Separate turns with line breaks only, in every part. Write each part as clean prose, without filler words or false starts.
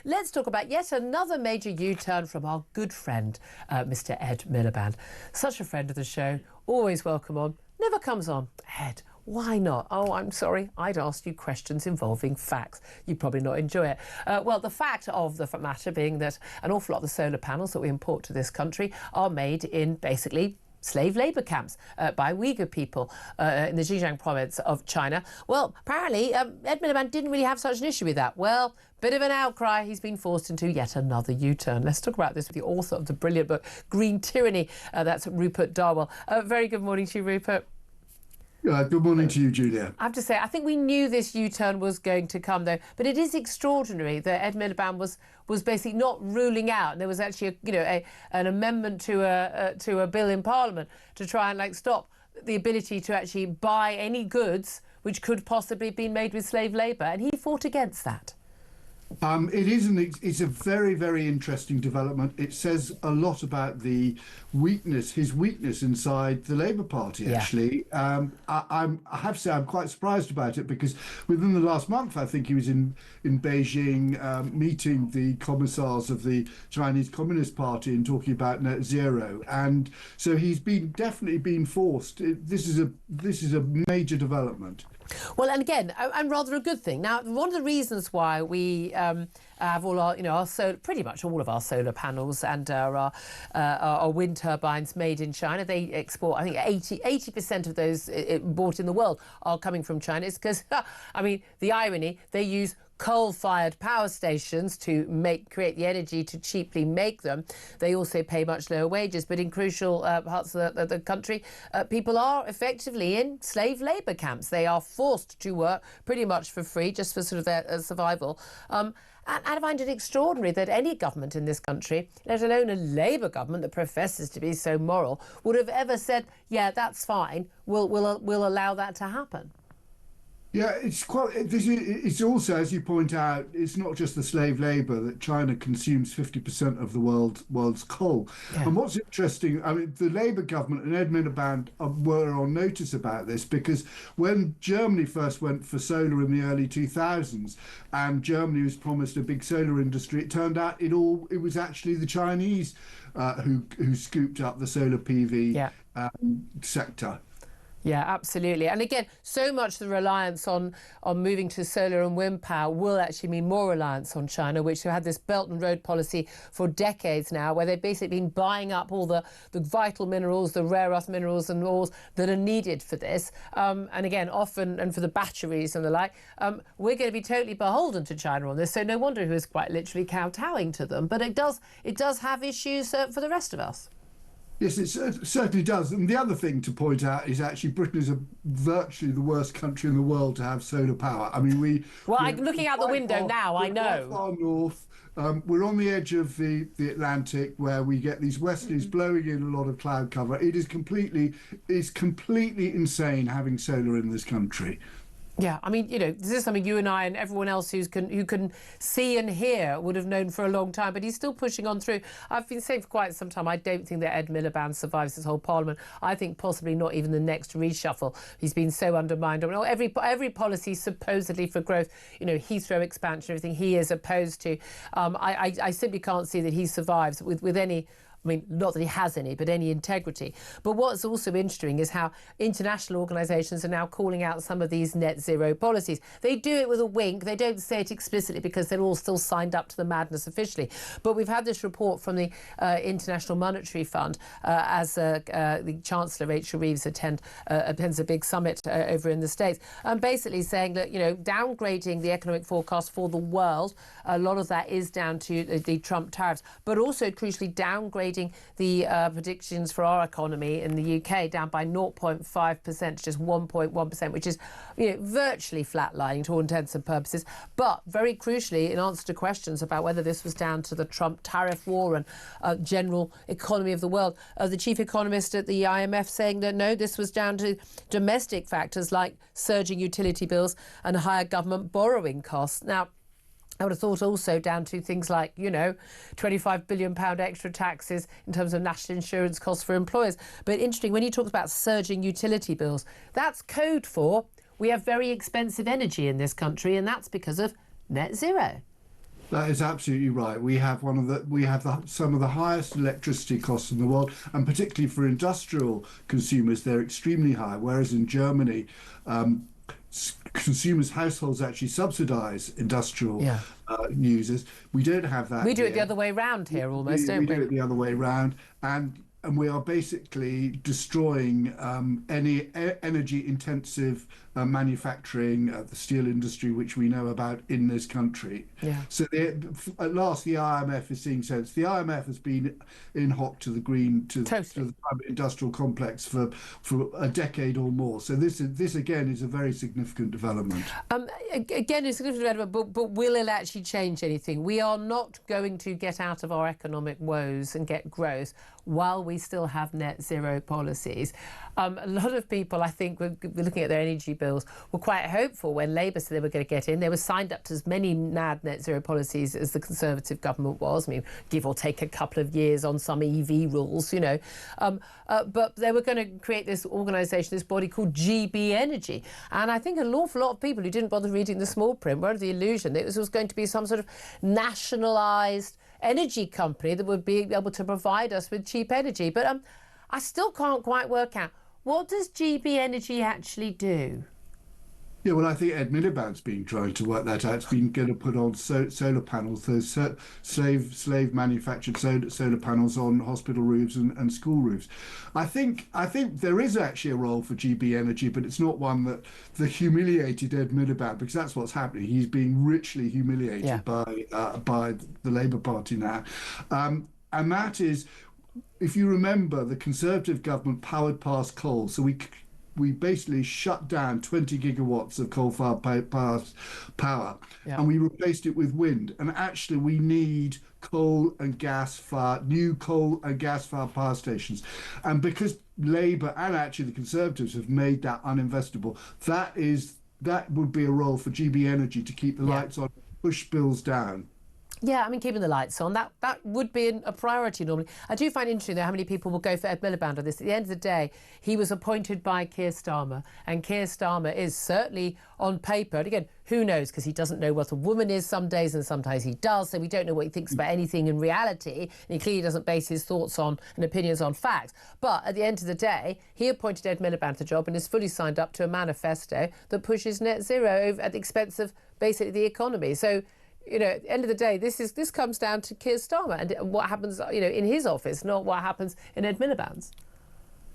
let's talk about yet another major U-turn from our good friend, Mr. Ed Miliband. Such a friend of the show, always welcome on, never comes on. Ed, why not? Oh, I'm sorry, I'd asked you questions involving facts. You'd probably not enjoy it. Well, the fact of the matter being that an awful lot of the solar panels that we import to this country are made in basically slave labour camps by Uyghur people in the Xinjiang province of China. Well, apparently Ed Miliband didn't really have such an issue with that. Well, bit of an outcry. He's been forced into yet another U-turn. Let's talk about this with the author of the brilliant book, Green Tyranny. That's Rupert Darwall. Very good morning to you, Rupert.
Good morning to you, Julia.
I have to say, I think we knew this U-turn was going to come, though. But it is extraordinary that Ed Miliband was basically not ruling out. And there was actually, an amendment to a bill in Parliament to try and stop the ability to actually buy any goods which could possibly have been made with slave labour. And he fought against that.
It's a very, very interesting development. It says a lot about his weakness inside the Labour Party, actually. I have to say I'm quite surprised about it, because within the last month, I think he was in Beijing meeting the commissars of the Chinese Communist Party and talking about net zero. And so he's definitely been forced. This is a major development.
Well, and again, and rather a good thing. Now, one of the reasons why we have all our, pretty much all of our solar panels and our wind turbines made in China, they export, I think 80% of those bought in the world are coming from China. It's because, the irony, they use coal-fired power stations to create the energy to cheaply make them. They also pay much lower wages, but in crucial parts of the country, people are effectively in slave labour camps. They are forced to work pretty much for free, just for sort of their survival. And I find it extraordinary that any government in this country, let alone a Labour government that professes to be so moral, would have ever said, yeah, that's fine, we'll allow that to happen.
Yeah, it's also, as you point out, it's not just the slave labour that China consumes 50% of the world's coal. Yeah. And what's interesting, the Labour government and Ed Miliband were on notice about this, because when Germany first went for solar in the early 2000s, and Germany was promised a big solar industry, it turned out it was actually the Chinese who scooped up the solar PV sector.
Yeah, absolutely. And again, so much the reliance on moving to solar and wind power will actually mean more reliance on China, which have had this Belt and Road policy for decades now, where they've basically been buying up all the vital minerals, the rare earth minerals and ores that are needed for this. And again, often, and for the batteries and the like, we're going to be totally beholden to China on this. So no wonder he was quite literally kowtowing to them. But it does have issues for the rest of us.
Yes, it certainly does. And the other thing to point out is actually Britain is virtually the worst country in the world to have solar power.
I'm looking out the window now, I know.
Far north. We're on the edge of the Atlantic, where we get these westerlies blowing in a lot of cloud cover. It's completely insane having solar in this country.
Yeah, this is something you and I and everyone else who can see and hear would have known for a long time, but he's still pushing on through. I've been saying for quite some time, I don't think that Ed Miliband survives this whole Parliament. I think possibly not even the next reshuffle. He's been so undermined. Every policy supposedly for growth, Heathrow expansion, everything he is opposed to. I simply can't see that he survives with any... not that he has any, but any integrity. But what's also interesting is how international organisations are now calling out some of these net zero policies. They do it with a wink. They don't say it explicitly because they're all still signed up to the madness officially. But we've had this report from the International Monetary Fund as the Chancellor, Rachel Reeves, attends a big summit over in the States, and basically saying that, downgrading the economic forecast for the world, a lot of that is down to the Trump tariffs, but also crucially downgrading the predictions for our economy in the UK down by 0.5% to just 1.1%, which is virtually flatlining to all intents and purposes. But very crucially, in answer to questions about whether this was down to the Trump tariff war and general economy of the world, the chief economist at the IMF saying that no, this was down to domestic factors like surging utility bills and higher government borrowing costs. Now, I would have thought also down to things like, £25 billion extra taxes in terms of national insurance costs for employers. But interesting, when he talks about surging utility bills, that's code for we have very expensive energy in this country, and that's because of net zero.
That is absolutely right. We have some of the highest electricity costs in the world, and particularly for industrial consumers, they're extremely high. Whereas in Germany, consumers, households actually subsidise industrial
Yeah.
users. We don't have that.
We do it
here.
the other way round here, almost, don't
We
we?
do it the other way round, and we are basically destroying any energy intensive manufacturing, the steel industry, which we know about in this country.
Yeah.
So at last, the IMF is seeing sense. The IMF has been in hock to the
Totally.
the private industrial complex for a decade or more. So this again is a very significant development.
Again, it's significant development, but will it actually change anything? We are not going to get out of our economic woes and get growth while we still have net zero policies. A lot of people, I think, were looking at their energy bills, were quite hopeful when Labour said they were going to get in. They were signed up to as many mad net zero policies as the Conservative government was. I mean, give or take a couple of years on some EV rules, you know. But they were going to create this organisation, this body called GB Energy. And I think an awful lot of people who didn't bother reading the small print were under the illusion that this was going to be some sort of nationalised energy company that would be able to provide us with cheap energy. But I still can't quite work out, what does GB Energy actually do?
Yeah, well, I think Ed Miliband's been trying to work that out. It's been going to put on solar panels, those slave manufactured solar panels on hospital roofs and school roofs. I think there is actually a role for GB Energy, but it's not one that the humiliated Ed Miliband, because that's what's happening. He's being richly humiliated by the Labour Party now, and that is, if you remember, the Conservative government powered past coal, so we basically shut down 20 gigawatts of coal-fired power, and we replaced it with wind. And actually, we need new coal and gas-fired power stations. And because Labour and actually the Conservatives have made that uninvestable, that would be a role for GB Energy to keep the lights on, push bills down.
Yeah, I mean, keeping the lights on, that would be a priority normally. I do find interesting, though, how many people will go for Ed Miliband on this. At the end of the day, he was appointed by Keir Starmer, and Keir Starmer is certainly on paper, and again, who knows, because he doesn't know what a woman is some days and sometimes he does, so we don't know what he thinks about anything in reality, and he clearly doesn't base his thoughts on and opinions on facts. But at the end of the day, he appointed Ed Miliband to the job and is fully signed up to a manifesto that pushes net zero at the expense of basically the economy. So, you know, at the end of the day, this comes down to Keir Starmer and what happens, you know, in his office, not what happens in Ed Miliband's.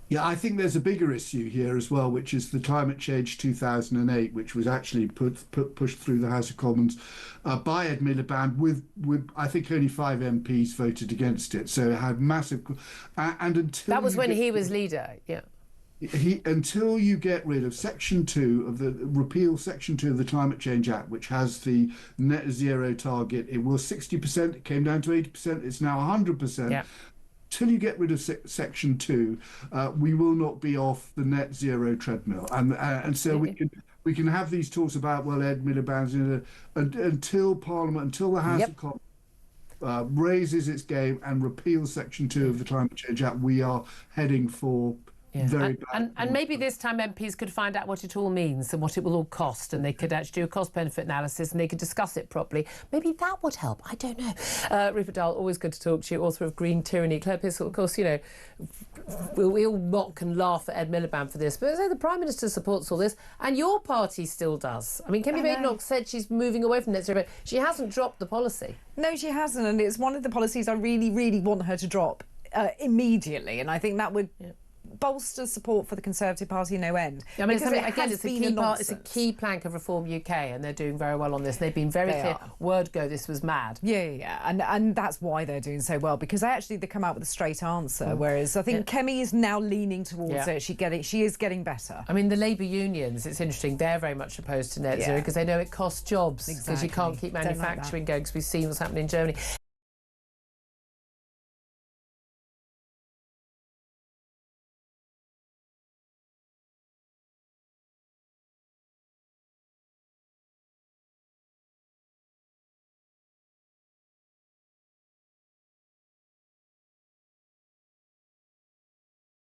Yeah, I think there's a bigger issue here as well, which is the Climate Change 2008, which was actually pushed through the House of Commons by Ed Miliband, with I think only 5 MPs voted against it, so it had massive. And until
that was when he was leader, yeah.
Until you get rid of Section 2 of repeal Section 2 of the Climate Change Act, which has the net zero target, it was 60%, it came down to 80%, it's now 100%. Yeah. Till you get rid of Section 2, we will not be off the net zero treadmill. And so we can have these talks about, well, Ed Miliband's until Parliament, until the House of Commons raises its game and repeals Section 2 of the Climate Change Act, we are heading for very bad.
And maybe this time MPs could find out what it all means and what it will all cost, and they could actually do a cost-benefit analysis and they could discuss it properly. Maybe that would help. I don't know. Rupert Darwall, always good to talk to you, author of Green Tyranny. Claire Pissell, of course, you know, we all mock and laugh at Ed Miliband for this, but the Prime Minister supports all this, and your party still does. I mean, Kemi Badenoch said she's moving away from net zero, but she hasn't dropped the policy.
No, she hasn't, and it's one of the policies I really, really want her to drop immediately, and I think that would bolster support for the Conservative Party no end.
I mean, it's a key plank of Reform UK, and they're doing very well on this. They've been very clear. Word go, this was mad.
Yeah. And that's why they're doing so well, because they come out with a straight answer, whereas I think Kemi is now leaning towards it. She is getting better.
I mean, the Labour unions, it's interesting, they're very much opposed to net zero because they know it costs jobs, because you can't keep manufacturing going, because we've seen what's happening in Germany.